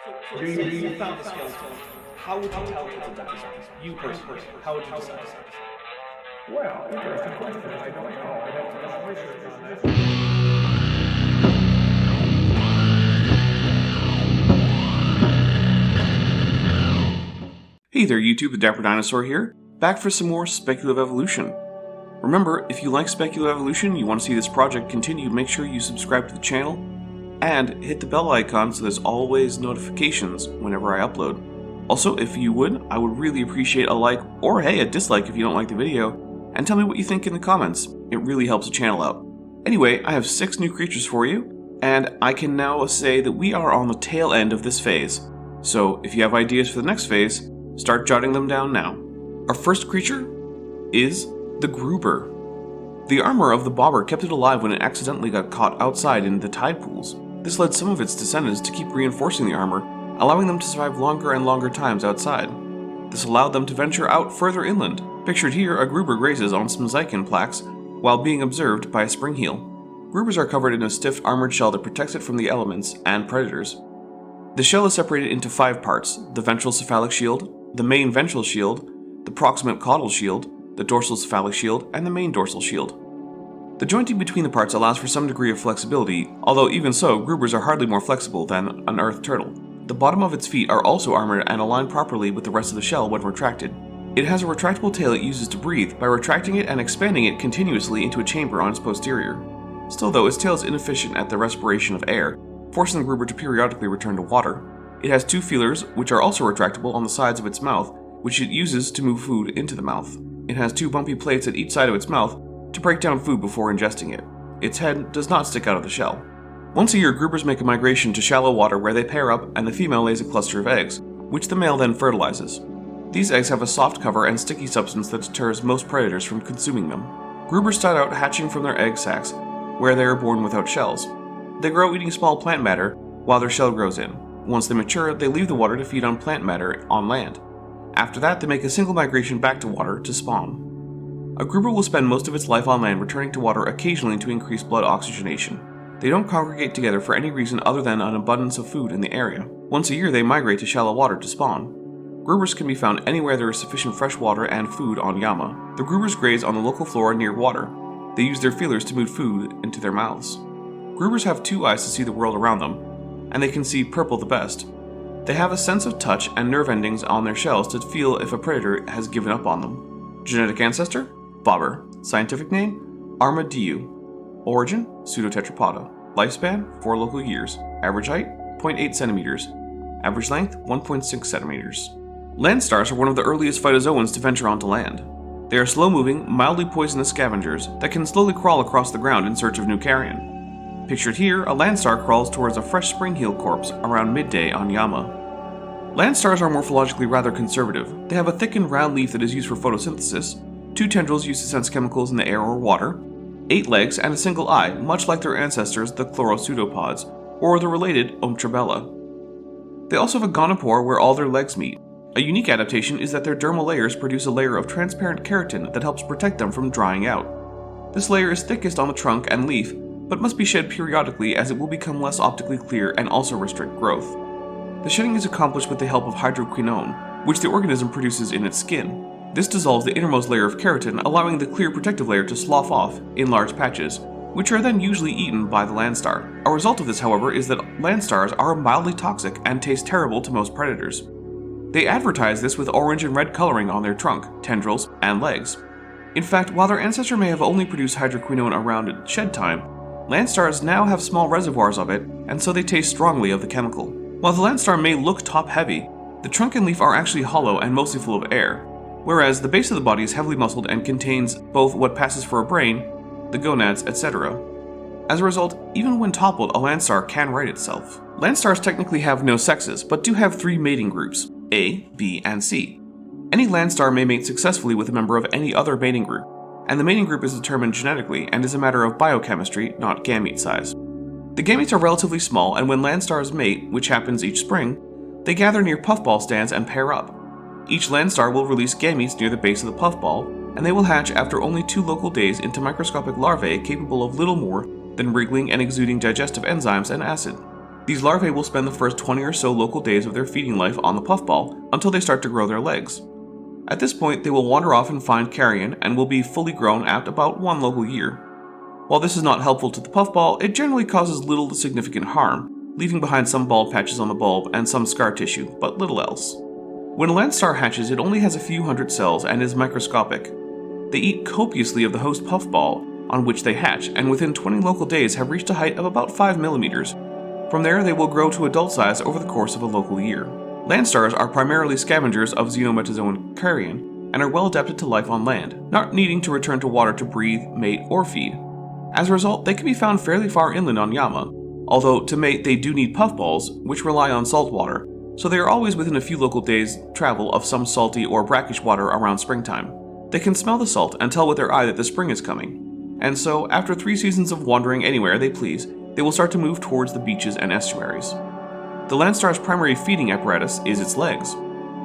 You found the skeleton. How would you calculate that design? You personally, how would you decide? Well, interesting question. I don't know. I'd have to do some research on that. Hey there YouTube, the Dapper Dinosaur here, back for some more Speculative Evolution. Remember, if you like Speculative Evolution and you want to see this project continue, make sure you subscribe to the channel, and hit the bell icon so there's always notifications whenever I upload. Also, if you would, I would really appreciate a like, or hey, a dislike if you don't like the video, and tell me what you think in the comments. It really helps the channel out. Anyway, I have 6 new creatures for you, and I can now say that we are on the tail end of this phase. So, if you have ideas for the next phase, start jotting them down now. Our first creature is the Gruber. The armor of the bobber kept it alive when it accidentally got caught outside in the tide pools. This led some of its descendants to keep reinforcing the armor, allowing them to survive longer and longer times outside. This allowed them to venture out further inland. Pictured here, a Gruber grazes on some Zykin plaques while being observed by a springheel. Grubers are covered in a stiff armored shell that protects it from the elements and predators. The shell is separated into 5 parts: the ventral cephalic shield, the main ventral shield, the proximate caudal shield, the dorsal cephalic shield, and the main dorsal shield. The jointing between the parts allows for some degree of flexibility, although even so, Grubers are hardly more flexible than an earth turtle. The bottom of its feet are also armored and aligned properly with the rest of the shell when retracted. It has a retractable tail it uses to breathe by retracting it and expanding it continuously into a chamber on its posterior. Still though, its tail is inefficient at the respiration of air, forcing the Gruber to periodically return to water. It has 2 feelers, which are also retractable on the sides of its mouth, which it uses to move food into the mouth. It has 2 bumpy plates at each side of its mouth to break down food before ingesting it. Its head does not stick out of the shell. Once a year, Grubers make a migration to shallow water where they pair up and the female lays a cluster of eggs, which the male then fertilizes. These eggs have a soft cover and sticky substance that deters most predators from consuming them. Grubers start out hatching from their egg sacs, where they are born without shells. They grow eating small plant matter while their shell grows in. Once they mature, they leave the water to feed on plant matter on land. After that, they make a single migration back to water to spawn. A Gruber will spend most of its life on land, returning to water occasionally to increase blood oxygenation. They don't congregate together for any reason other than an abundance of food in the area. Once a year, they migrate to shallow water to spawn. Grubers can be found anywhere there is sufficient fresh water and food on Yama. The Grubers graze on the local flora near water. They use their feelers to move food into their mouths. Grubers have 2 eyes to see the world around them, and they can see purple the best. They have a sense of touch and nerve endings on their shells to feel if a predator has given up on them. Genetic ancestor? Bobber. Scientific name? Armadillo. Origin? Pseudotetrapoda. Lifespan? 4 local years. Average height? 0.8 centimeters. Average length? 1.6 centimeters. Landstars are one of the earliest phytozoans to venture onto land. They are slow-moving, mildly poisonous scavengers that can slowly crawl across the ground in search of new carrion. Pictured here, a Landstar crawls towards a fresh springheel corpse around midday on Yama. Landstars are morphologically rather conservative. They have a thickened round leaf that is used for photosynthesis, 2 tendrils used to sense chemicals in the air or water, 8 legs, and a single eye, much like their ancestors the chloropseudopods, or the related Umtrabella. They also have a gonopore where all their legs meet. A unique adaptation is that their dermal layers produce a layer of transparent keratin that helps protect them from drying out. This layer is thickest on the trunk and leaf, but must be shed periodically as it will become less optically clear and also restrict growth. The shedding is accomplished with the help of hydroquinone, which the organism produces in its skin. This dissolves the innermost layer of keratin, allowing the clear protective layer to slough off in large patches, which are then usually eaten by the Landstar. A result of this, however, is that Landstars are mildly toxic and taste terrible to most predators. They advertise this with orange and red coloring on their trunk, tendrils, and legs. In fact, while their ancestor may have only produced hydroquinone around shed time, Landstars now have small reservoirs of it, and so they taste strongly of the chemical. While the Landstar may look top-heavy, the trunk and leaf are actually hollow and mostly full of air, whereas the base of the body is heavily muscled and contains both what passes for a brain, the gonads, etc. As a result, even when toppled, a Landstar can right itself. Landstars technically have no sexes, but do have 3 mating groups, A, B, and C. Any Landstar may mate successfully with a member of any other mating group, and the mating group is determined genetically and is a matter of biochemistry, not gamete size. The gametes are relatively small, and when Landstars mate, which happens each spring, they gather near puffball stands and pair up. Each Landstar will release gametes near the base of the puffball, and they will hatch after only 2 local days into microscopic larvae capable of little more than wriggling and exuding digestive enzymes and acid. These larvae will spend the first 20 or so local days of their feeding life on the puffball until they start to grow their legs. At this point, they will wander off and find carrion and will be fully grown at about 1 local year. While this is not helpful to the puffball, it generally causes little to significant harm, leaving behind some bald patches on the bulb and some scar tissue, but little else. When a Landstar hatches, it only has a few hundred cells and is microscopic. They eat copiously of the host puffball on which they hatch, and within 20 local days have reached a height of about 5 millimeters. From there, they will grow to adult size over the course of a local year. Landstars are primarily scavengers of xenometazoan carrion and are well adapted to life on land, not needing to return to water to breathe, mate, or feed. As a result, they can be found fairly far inland on Yama, although to mate they do need puffballs, which rely on salt water, so they are always within a few local days' travel of some salty or brackish water around springtime. They can smell the salt and tell with their eye that the spring is coming, and so after 3 seasons of wandering anywhere they please, they will start to move towards the beaches and estuaries. The Landstar's primary feeding apparatus is its legs.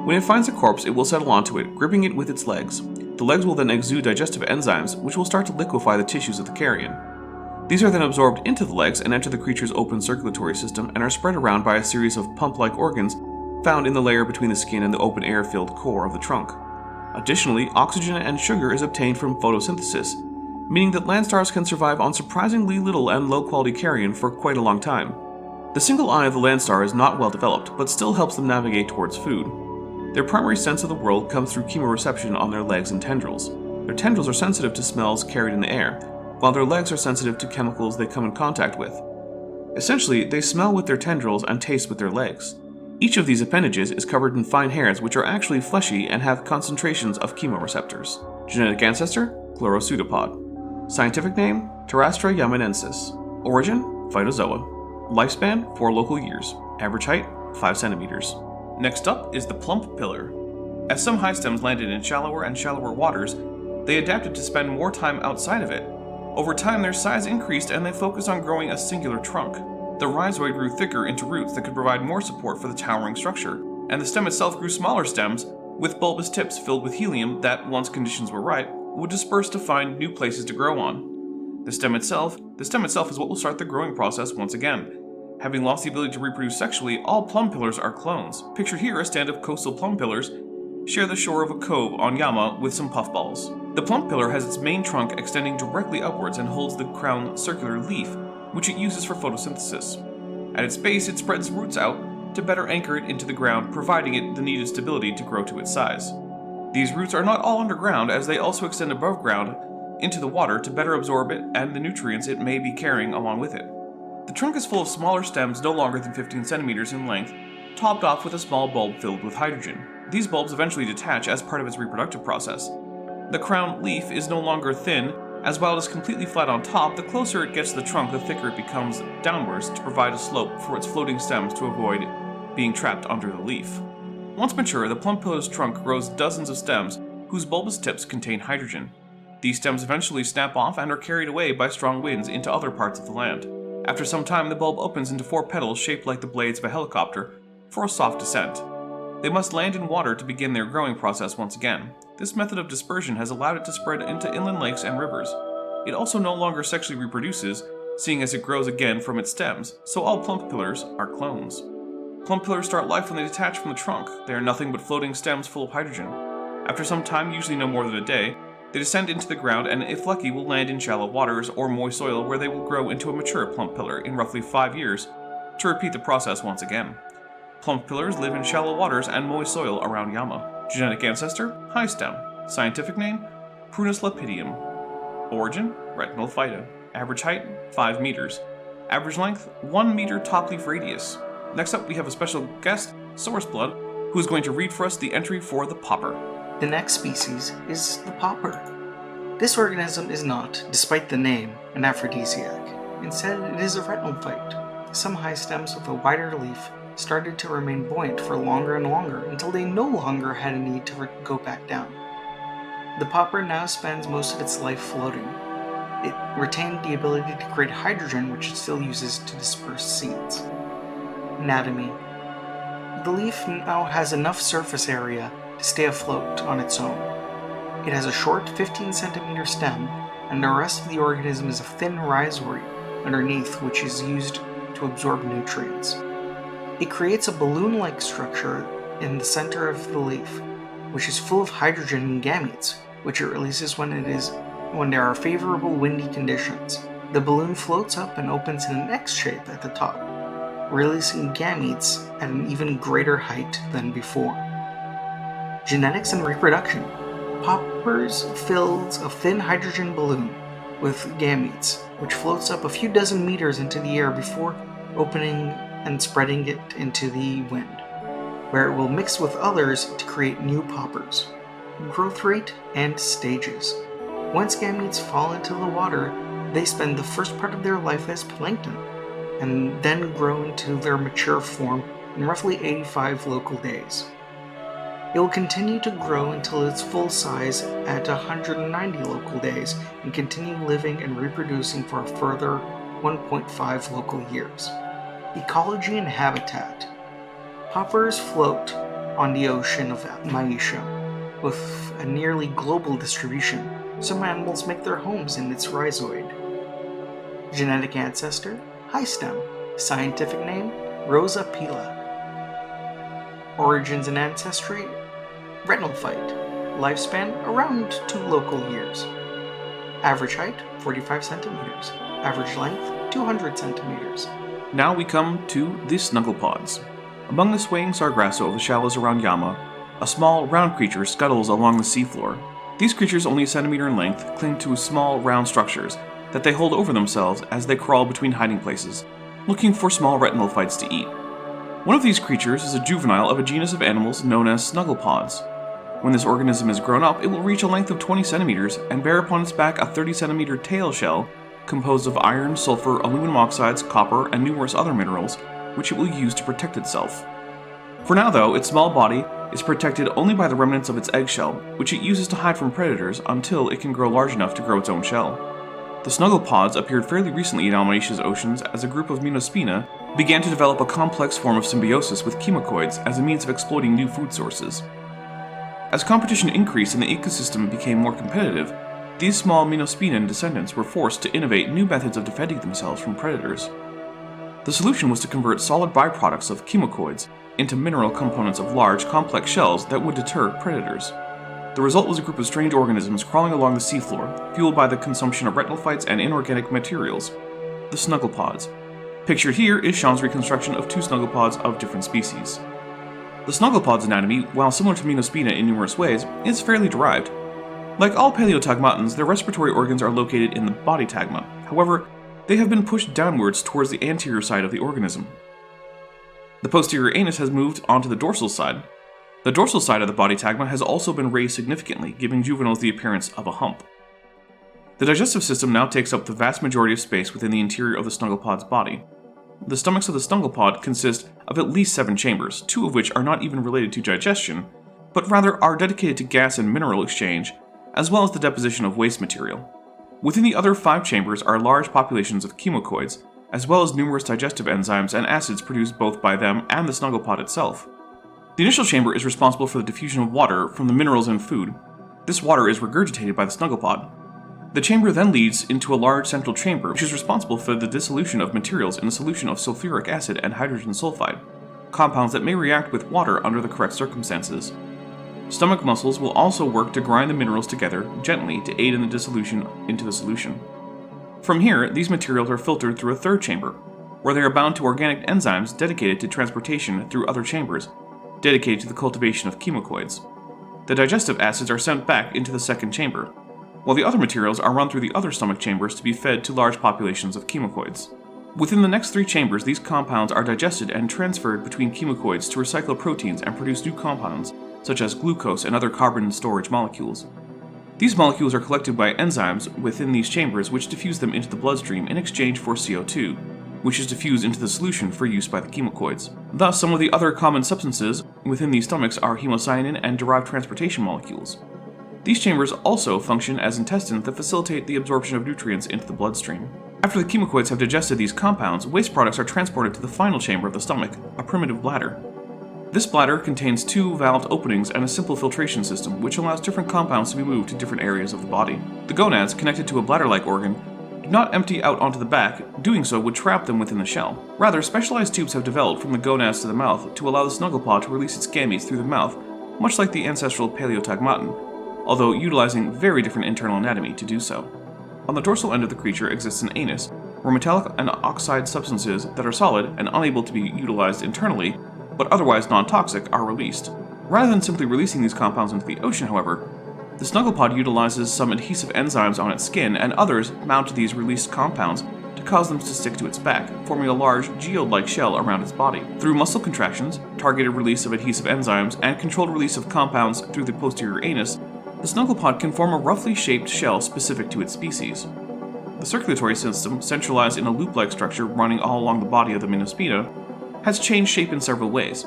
When it finds a corpse, it will settle onto it, gripping it with its legs. The legs will then exude digestive enzymes, which will start to liquefy the tissues of the carrion. These are then absorbed into the legs and enter the creature's open circulatory system and are spread around by a series of pump-like organs found in the layer between the skin and the open air-filled core of the trunk. Additionally, oxygen and sugar is obtained from photosynthesis, meaning that Landstars can survive on surprisingly little and low-quality carrion for quite a long time. The single eye of the Landstar is not well developed, but still helps them navigate towards food. Their primary sense of the world comes through chemoreception on their legs and tendrils. Their tendrils are sensitive to smells carried in the air, while their legs are sensitive to chemicals they come in contact with. Essentially, they smell with their tendrils and taste with their legs. Each of these appendages is covered in fine hairs which are actually fleshy and have concentrations of chemoreceptors. Genetic ancestor? Chlorosudopod. Scientific name? Terrastra yamanensis. Origin? Phytozoa. Lifespan? 4 local years. Average height? 5 centimeters. Next up is the Plump Pillar. As some high stems landed in shallower and shallower waters, they adapted to spend more time outside of it. Over time, their size increased and they focused on growing a singular trunk. The rhizoid grew thicker into roots that could provide more support for the towering structure, and the stem itself grew smaller stems with bulbous tips filled with helium that, once conditions were right, would disperse to find new places to grow on. The stem itself is what will start the growing process once again. Having lost the ability to reproduce sexually, all plum pillars are clones. Picture here a stand of coastal plum pillars share the shore of a cove on Yama with some puffballs. The plump pillar has its main trunk extending directly upwards and holds the crown circular leaf, which it uses for photosynthesis. At its base, it spreads roots out to better anchor it into the ground, providing it the needed stability to grow to its size. These roots are not all underground, as they also extend above ground into the water to better absorb it and the nutrients it may be carrying along with it. The trunk is full of smaller stems no longer than 15 centimeters in length, topped off with a small bulb filled with hydrogen. These bulbs eventually detach as part of its reproductive process. The crown leaf is no longer thin, as while it is completely flat on top, the closer it gets to the trunk, the thicker it becomes downwards to provide a slope for its floating stems to avoid being trapped under the leaf. Once mature, the plump pillar's trunk grows dozens of stems whose bulbous tips contain hydrogen. These stems eventually snap off and are carried away by strong winds into other parts of the land. After some time, the bulb opens into 4 petals shaped like the blades of a helicopter for a soft descent. They must land in water to begin their growing process once again. This method of dispersion has allowed it to spread into inland lakes and rivers. It also no longer sexually reproduces, seeing as it grows again from its stems, so all plump pillars are clones. Plump pillars start life when they detach from the trunk. They are nothing but floating stems full of hydrogen. After some time, usually no more than a day, they descend into the ground and, if lucky, will land in shallow waters or moist soil where they will grow into a mature plump pillar in roughly 5 years, to repeat the process once again. Plump pillars live in shallow waters and moist soil around Yama. Genetic ancestor? High stem. Scientific name? Prunus lepidium. Origin? Retinal phyta. Average height? 5 meters. Average length? 1 meter top leaf radius. Next up, we have a special guest, Source Blood, who is going to read for us the entry for the popper. The next species is the popper. This organism is not, despite the name, an aphrodisiac. Instead, it is a retinal phyte. Some high stems with a wider leaf started to remain buoyant for longer and longer until they no longer had a need to go back down. The popper now spends most of its life floating. It retained the ability to create hydrogen, which it still uses to disperse seeds. Anatomy. The leaf now has enough surface area to stay afloat on its own. It has a short 15 centimeter stem, and the rest of the organism is a thin rhizoid underneath, which is used to absorb nutrients. It creates a balloon-like structure in the center of the leaf, which is full of hydrogen and gametes, which it releases when there are favorable windy conditions. The balloon floats up and opens in an X shape at the top, releasing gametes at an even greater height than before. Genetics and reproduction. Poppers fills a thin hydrogen balloon with gametes, which floats up a few dozen meters into the air before opening and spreading it into the wind, where it will mix with others to create new poppers. Growth rate and stages. Once gametes fall into the water, they spend the first part of their life as plankton, and then grow into their mature form in roughly 85 local days. It will continue to grow until its full size at 190 local days and continue living and reproducing for a further 1.5 local years. Ecology and habitat. Poppers float on the ocean of Maisha with a nearly global distribution. Some animals make their homes in its rhizoid. Genetic ancestor, high stem. Scientific name, Rosa Pila. Origins and ancestry, retinal phyte. Lifespan, around 2 local years. Average height, 45 centimeters. Average length, 200 centimeters. Now we come to the Snugglepods. Among the swaying sargasso of the shallows around Yama, a small, round creature scuttles along the seafloor. These creatures, only a centimeter in length, cling to small, round structures that they hold over themselves as they crawl between hiding places, looking for small retinal phytes to eat. One of these creatures is a juvenile of a genus of animals known as Snugglepods. When this organism is grown up, it will reach a length of 20 centimeters and bear upon its back a 30-centimeter tail shell composed of iron, sulfur, aluminum oxides, copper, and numerous other minerals, which it will use to protect itself. For now, though, its small body is protected only by the remnants of its eggshell, which it uses to hide from predators until it can grow large enough to grow its own shell. The Snugglepods appeared fairly recently in Almanicia's oceans as a group of Minospina began to develop a complex form of symbiosis with chemocoids as a means of exploiting new food sources. As competition increased and the ecosystem became more competitive, these small Minospinan descendants were forced to innovate new methods of defending themselves from predators. The solution was to convert solid byproducts of chemocoids into mineral components of large, complex shells that would deter predators. The result was a group of strange organisms crawling along the seafloor, fueled by the consumption of retinal phytes and inorganic materials, the Snugglepods. Pictured here is Sean's reconstruction of 2 Snugglepods of different species. The Snugglepod's anatomy, while similar to Minospina in numerous ways, is fairly derived. Like all paleotagmatans, their respiratory organs are located in the body tagma. However, they have been pushed downwards towards the anterior side of the organism. The posterior anus has moved onto the dorsal side. The dorsal side of the body tagma has also been raised significantly, giving juveniles the appearance of a hump. The digestive system now takes up the vast majority of space within the interior of the Snugglepod's body. The stomachs of the Snugglepod consist of at least 7 chambers, 2 of which are not even related to digestion, but rather are dedicated to gas and mineral exchange, as well as the deposition of waste material. Within the other 5 chambers are large populations of chemocoids, as well as numerous digestive enzymes and acids produced both by them and the Snugglepod itself. The initial chamber is responsible for the diffusion of water from the minerals in food. This water is regurgitated by the Snugglepod. The chamber then leads into a large central chamber, which is responsible for the dissolution of materials in a solution of sulfuric acid and hydrogen sulfide, compounds that may react with water under the correct circumstances. Stomach muscles will also work to grind the minerals together gently to aid in the dissolution into the solution. From here, these materials are filtered through a 3rd chamber, where they are bound to organic enzymes dedicated to transportation through other chambers, dedicated to the cultivation of chemocoids. The digestive acids are sent back into the 2nd chamber, while the other materials are run through the other stomach chambers to be fed to large populations of chemocoids. Within the next 3 chambers, these compounds are digested and transferred between chemocoids to recycle proteins and produce new compounds, such as glucose and other carbon storage molecules. These molecules are collected by enzymes within these chambers, which diffuse them into the bloodstream in exchange for CO2, which is diffused into the solution for use by the chemocoids. Thus, some of the other common substances within these stomachs are hemocyanin and derived transportation molecules. These chambers also function as intestines that facilitate the absorption of nutrients into the bloodstream. After the chemocoids have digested these compounds, waste products are transported to the final chamber of the stomach, a primitive bladder. This bladder contains 2 valved openings and a simple filtration system, which allows different compounds to be moved to different areas of the body. The gonads, connected to a bladder-like organ, do not empty out onto the back, doing so would trap them within the shell. Rather, specialized tubes have developed from the gonads to the mouth to allow the Snugglepod to release its gametes through the mouth, much like the ancestral Paleotagmaton, although utilizing very different internal anatomy to do so. On the dorsal end of the creature exists an anus, where metallic and oxide substances that are solid and unable to be utilized internally, but otherwise non-toxic, are released. Rather than simply releasing these compounds into the ocean, however, the Snugglepod utilizes some adhesive enzymes on its skin, and others mount to these released compounds to cause them to stick to its back, forming a large geode-like shell around its body. Through muscle contractions, targeted release of adhesive enzymes, and controlled release of compounds through the posterior anus, the Snugglepod can form a roughly shaped shell specific to its species. The circulatory system, centralized in a loop-like structure running all along the body of the Minospina, has changed shape in several ways.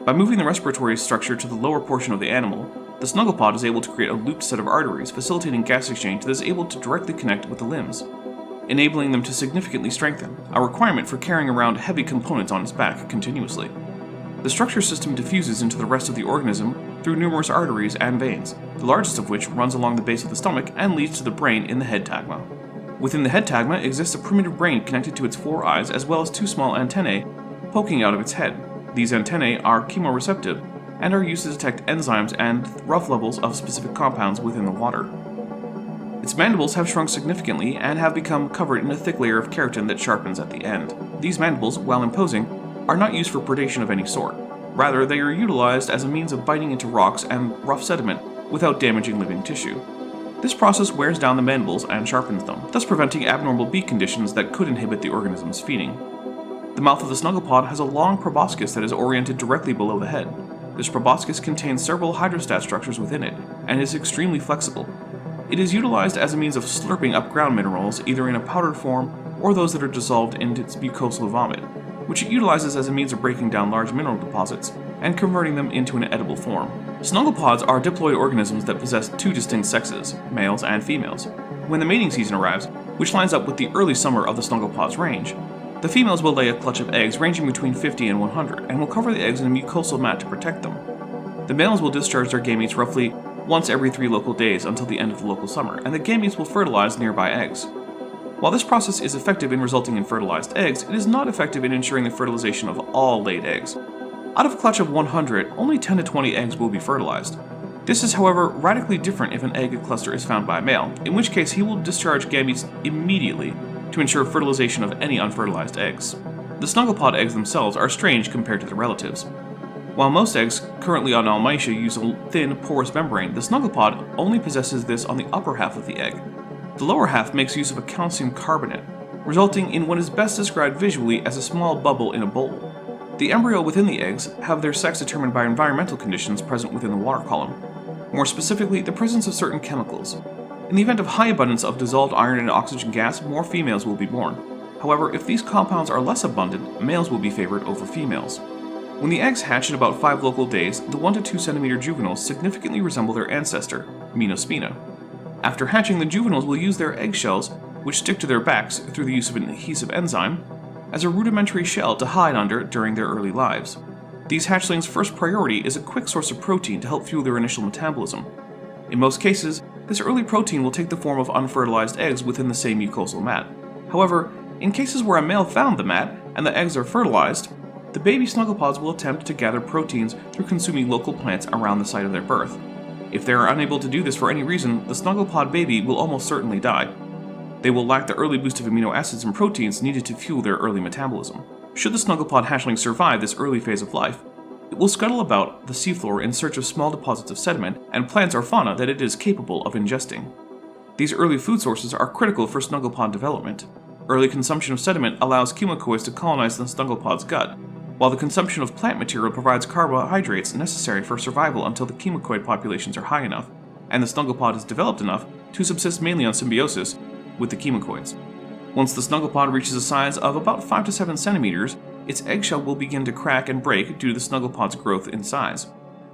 By moving the respiratory structure to the lower portion of the animal, the Snugglepod is able to create a looped set of arteries, facilitating gas exchange that is able to directly connect with the limbs, enabling them to significantly strengthen, a requirement for carrying around heavy components on its back continuously. The structure system diffuses into the rest of the organism through numerous arteries and veins, the largest of which runs along the base of the stomach and leads to the brain in the head tagma. Within the head tagma exists a primitive brain connected to its 4 eyes, as well as 2 small antennae poking out of its head. These antennae are chemoreceptive and are used to detect enzymes and rough levels of specific compounds within the water. Its mandibles have shrunk significantly and have become covered in a thick layer of keratin that sharpens at the end. These mandibles, while imposing, are not used for predation of any sort. Rather, they are utilized as a means of biting into rocks and rough sediment without damaging living tissue. This process wears down the mandibles and sharpens them, thus preventing abnormal beak conditions that could inhibit the organism's feeding. The mouth of the Snugglepod has a long proboscis that is oriented directly below the head. This proboscis contains several hydrostat structures within it, and is extremely flexible. It is utilized as a means of slurping up ground minerals, either in a powdered form or those that are dissolved into its mucosal vomit, which it utilizes as a means of breaking down large mineral deposits and converting them into an edible form. Snugglepods are diploid organisms that possess 2 distinct sexes, males and females. When the mating season arrives, which lines up with the early summer of the Snugglepod's range, the females will lay a clutch of eggs ranging between 50 and 100, and will cover the eggs in a mucosal mat to protect them. The males will discharge their gametes roughly once every 3 local days until the end of the local summer, and the gametes will fertilize nearby eggs. While this process is effective in resulting in fertilized eggs, it is not effective in ensuring the fertilization of all laid eggs. Out of a clutch of 100, only 10 to 20 eggs will be fertilized. This is, however, radically different if an egg cluster is found by a male, in which case he will discharge gametes immediately to ensure fertilization of any unfertilized eggs. The Snugglepod eggs themselves are strange compared to their relatives. While most eggs currently on Almatia use a thin, porous membrane, the Snugglepod only possesses this on the upper half of the egg. The lower half makes use of a calcium carbonate, resulting in what is best described visually as a small bubble in a bowl. The embryo within the eggs have their sex determined by environmental conditions present within the water column, more specifically the presence of certain chemicals. In the event of high abundance of dissolved iron and oxygen gas, more females will be born. However, if these compounds are less abundant, males will be favored over females. When the eggs hatch in about 5 local days, the 1 to 2 centimeter juveniles significantly resemble their ancestor, Minospina. After hatching, the juveniles will use their eggshells, which stick to their backs through the use of an adhesive enzyme, as a rudimentary shell to hide under during their early lives. These hatchlings' first priority is a quick source of protein to help fuel their initial metabolism. In most cases, this early protein will take the form of unfertilized eggs within the same mucosal mat. However, in cases where a male found the mat and the eggs are fertilized, the baby Snugglepods will attempt to gather proteins through consuming local plants around the site of their birth. If they are unable to do this for any reason, the Snugglepod baby will almost certainly die. They will lack the early boost of amino acids and proteins needed to fuel their early metabolism. Should the Snugglepod hatchling survive this early phase of life, it will scuttle about the seafloor in search of small deposits of sediment and plants or fauna that it is capable of ingesting. These early food sources are critical for Snugglepod development. Early consumption of sediment allows chemocoids to colonize the Snugglepod's gut, while the consumption of plant material provides carbohydrates necessary for survival until the chemocoid populations are high enough, and the Snugglepod is developed enough to subsist mainly on symbiosis with the chemocoids. Once the Snugglepod reaches a size of about 5 to 7 centimeters, its eggshell will begin to crack and break due to the Snugglepod's growth in size.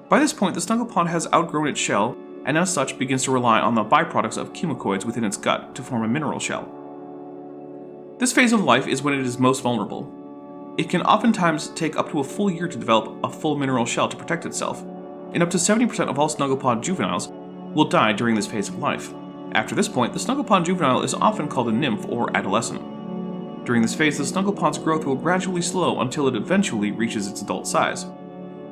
By this point, the Snugglepod has outgrown its shell, and as such begins to rely on the byproducts of chemocoids within its gut to form a mineral shell. This phase of life is when it is most vulnerable. It can oftentimes take up to a full year to develop a full mineral shell to protect itself, and up to 70% of all Snugglepod juveniles will die during this phase of life. After this point, the Snugglepod juvenile is often called a nymph or adolescent. During this phase, the Snugglepod's growth will gradually slow until it eventually reaches its adult size.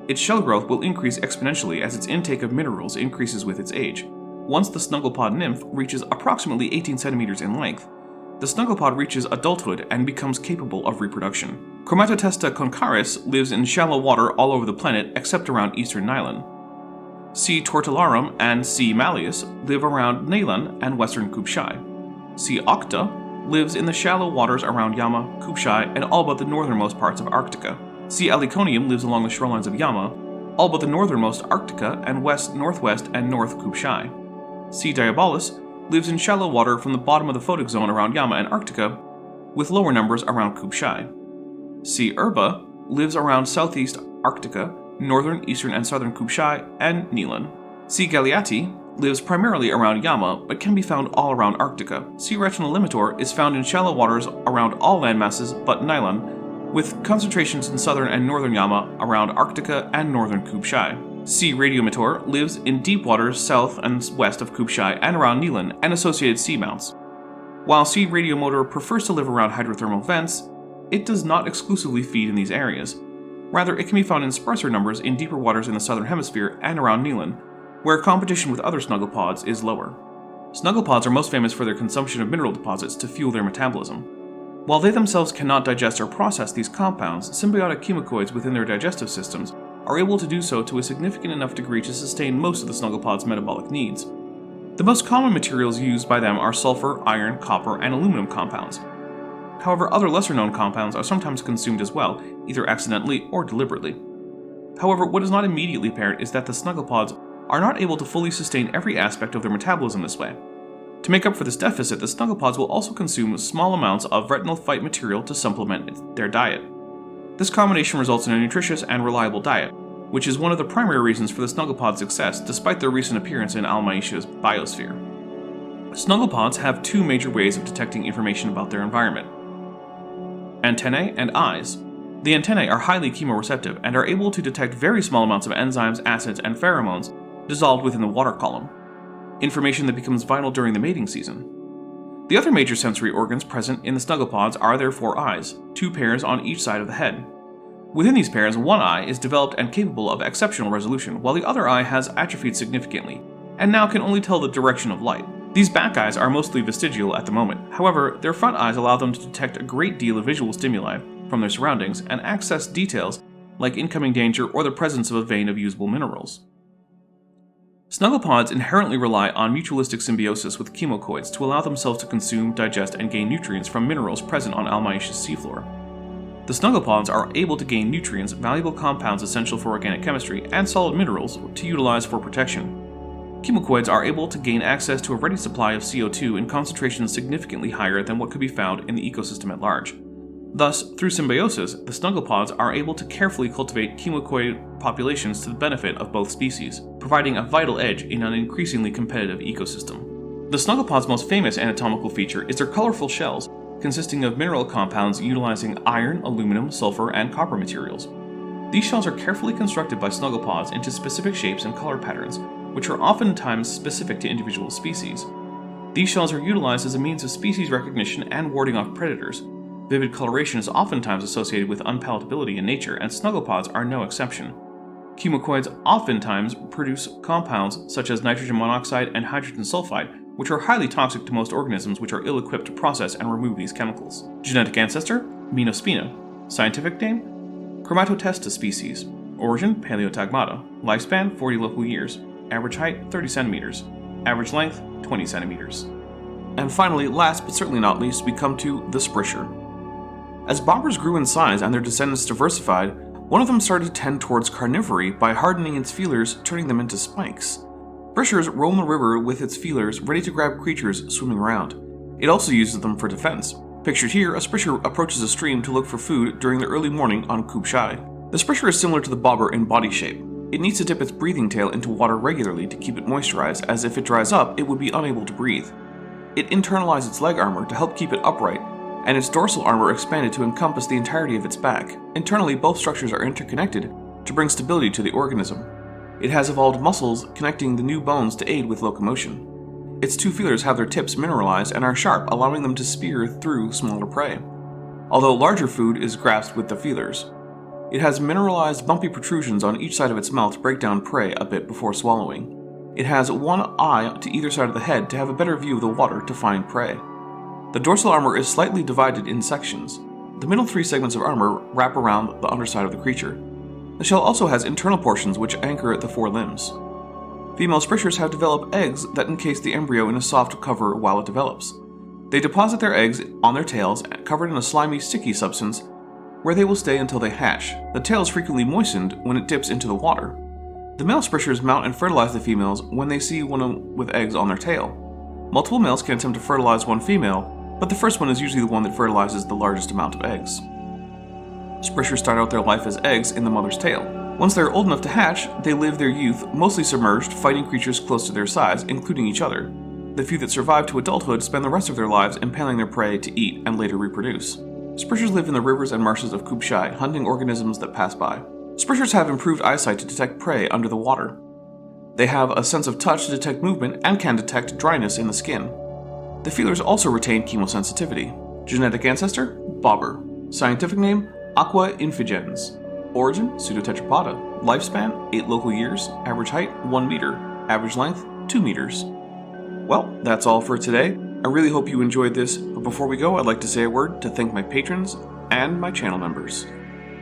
Its shell growth will increase exponentially as its intake of minerals increases with its age. Once the Snugglepod nymph reaches approximately 18 centimeters in length, the Snugglepod reaches adulthood and becomes capable of reproduction. Chromatotesta concaris lives in shallow water all over the planet except around eastern Nylon. C. tortillarum and C. malleus live around Nylon and western Kupchai. C. octa lives in the shallow waters around Yama, Kupchai, and all but the northernmost parts of Arctica. C. aliconium lives along the shorelines of Yama, all but the northernmost Arctica and west, northwest, and north Kupchai. C. diabolus lives in shallow water from the bottom of the photic zone around Yama and Arctica, with lower numbers around Kupchai. C. urba lives around southeast Arctica, northern, eastern, and southern Kupchai, and Nylon. C. galeati lives primarily around Yama, but can be found all around Arctica. C. retinolimitor is found in shallow waters around all landmasses but Nylon, with concentrations in southern and northern Yama around Arctica and northern Kupchai. C. radiomitor lives in deep waters south and west of Kupchai and around Nylon and associated seamounts. While C. radiomotor prefers to live around hydrothermal vents, it does not exclusively feed in these areas. Rather, it can be found in sparser numbers in deeper waters in the southern hemisphere and around Nylon, where competition with other snugglepods is lower. Snugglepods are most famous for their consumption of mineral deposits to fuel their metabolism. While they themselves cannot digest or process these compounds, symbiotic chemocoids within their digestive systems are able to do so to a significant enough degree to sustain most of the snugglepod's metabolic needs. The most common materials used by them are sulfur, iron, copper, and aluminum compounds. However, other lesser-known compounds are sometimes consumed as well, either accidentally or deliberately. However, what is not immediately apparent is that the snugglepods are not able to fully sustain every aspect of their metabolism this way. To make up for this deficit, the snugglepods will also consume small amounts of retinal phyte material to supplement their diet. This combination results in a nutritious and reliable diet, which is one of the primary reasons for the snugglepod's success despite their recent appearance in Almaitia's biosphere. Snugglepods have two major ways of detecting information about their environment: antennae and eyes. The antennae are highly chemoreceptive and are able to detect very small amounts of enzymes, acids, and pheromones dissolved within the water column, information that becomes vital during the mating season. The other major sensory organs present in the snugglepods are their four eyes, two pairs on each side of the head. Within these pairs, one eye is developed and capable of exceptional resolution, while the other eye has atrophied significantly, and now can only tell the direction of light. These back eyes are mostly vestigial at the moment. However, their front eyes allow them to detect a great deal of visual stimuli from their surroundings and access details like incoming danger or the presence of a vein of usable minerals. Snugglepods inherently rely on mutualistic symbiosis with chemocoids to allow themselves to consume, digest, and gain nutrients from minerals present on Almaitia's seafloor. The snugglepods are able to gain nutrients, valuable compounds essential for organic chemistry, and solid minerals to utilize for protection. Chemocoids are able to gain access to a ready supply of CO2 in concentrations significantly higher than what could be found in the ecosystem at large. Thus, through symbiosis, the snugglepods are able to carefully cultivate chemocoid populations to the benefit of both species, providing a vital edge in an increasingly competitive ecosystem. The snugglepod's most famous anatomical feature is their colorful shells, consisting of mineral compounds utilizing iron, aluminum, sulfur, and copper materials. These shells are carefully constructed by snugglepods into specific shapes and color patterns, which are oftentimes specific to individual species. These shells are utilized as a means of species recognition and warding off predators. Vivid coloration is oftentimes associated with unpalatability in nature, and snugglepods are no exception. Chemocoids oftentimes produce compounds such as nitrogen monoxide and hydrogen sulfide, which are highly toxic to most organisms which are ill-equipped to process and remove these chemicals. Genetic ancestor: Menospina. Scientific name: Chromatotesta species. Origin: Paleotagmata. Lifespan: 40 local years. Average height: 30 centimeters. Average length: 20 centimeters. And finally, last but certainly not least, we come to the Spritcher. As bobbers grew in size and their descendants diversified, one of them started to tend towards carnivory by hardening its feelers, turning them into spikes. Spritchers roam the river with its feelers ready to grab creatures swimming around. It also uses them for defense. Pictured here, a Spritcher approaches a stream to look for food during the early morning on Kupchai. The Spritcher is similar to the bobber in body shape. It needs to dip its breathing tail into water regularly to keep it moisturized, as if it dries up, it would be unable to breathe. It internalized its leg armor to help keep it upright, and its dorsal armor expanded to encompass the entirety of its back. Internally, both structures are interconnected to bring stability to the organism. It has evolved muscles connecting the new bones to aid with locomotion. Its two feelers have their tips mineralized and are sharp, allowing them to spear through smaller prey, although larger food is grasped with the feelers. It has mineralized bumpy protrusions on each side of its mouth to break down prey a bit before swallowing. It has one eye to either side of the head to have a better view of the water to find prey. The dorsal armor is slightly divided in sections. The middle three segments of armor wrap around the underside of the creature. The shell also has internal portions which anchor the four limbs. Female Spritchers have developed eggs that encase the embryo in a soft cover while it develops. They deposit their eggs on their tails, covered in a slimy, sticky substance, where they will stay until they hatch. The tail is frequently moistened when it dips into the water. The male Spritchers mount and fertilize the females when they see one with eggs on their tail. Multiple males can attempt to fertilize one female, but the first one is usually the one that fertilizes the largest amount of eggs. Spritchers start out their life as eggs in the mother's tail. Once they are old enough to hatch, they live their youth mostly submerged, fighting creatures close to their size, including each other. The few that survive to adulthood spend the rest of their lives impaling their prey to eat and later reproduce. Spritchers live in the rivers and marshes of Kubshai, hunting organisms that pass by. Spritchers have improved eyesight to detect prey under the water. They have a sense of touch to detect movement and can detect dryness in the skin. The feelers also retain chemosensitivity. Genetic ancestor? Bobber. Scientific name? Aqua infigens. Origin? Pseudotetrapoda. Lifespan? 8 local years. Average height? 1 meter. Average length? 2 meters. Well, that's all for today. I really hope you enjoyed this, but before we go, I'd like to say a word to thank my patrons and my channel members.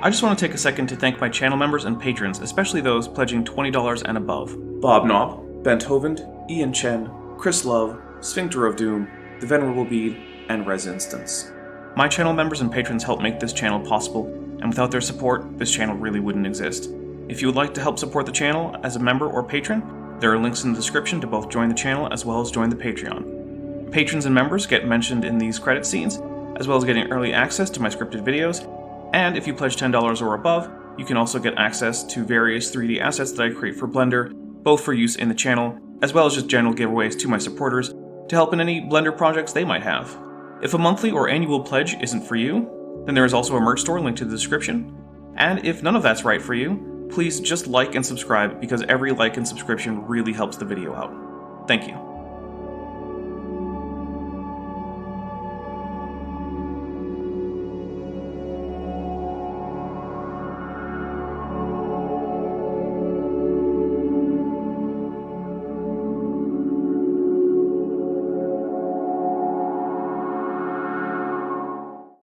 I just want to take a second to thank my channel members and patrons, especially those pledging $20 and above. Bob Knob, Bent Hovend, Ian Chen, Chris Love, Sphincter of Doom, The Venerable Bede, and Res Instance. My channel members and patrons help make this channel possible, and without their support, this channel really wouldn't exist. If you would like to help support the channel as a member or patron, there are links in the description to both join the channel as well as join the Patreon. Patrons and members get mentioned in these credit scenes, as well as getting early access to my scripted videos, and if you pledge $10 or above, you can also get access to various 3D assets that I create for Blender, both for use in the channel, as well as just general giveaways to my supporters to help in any Blender projects they might have. If a monthly or annual pledge isn't for you, then there is also a merch store linked to the description, and if none of that's right for you, please just like and subscribe because every like and subscription really helps the video out. Thank you.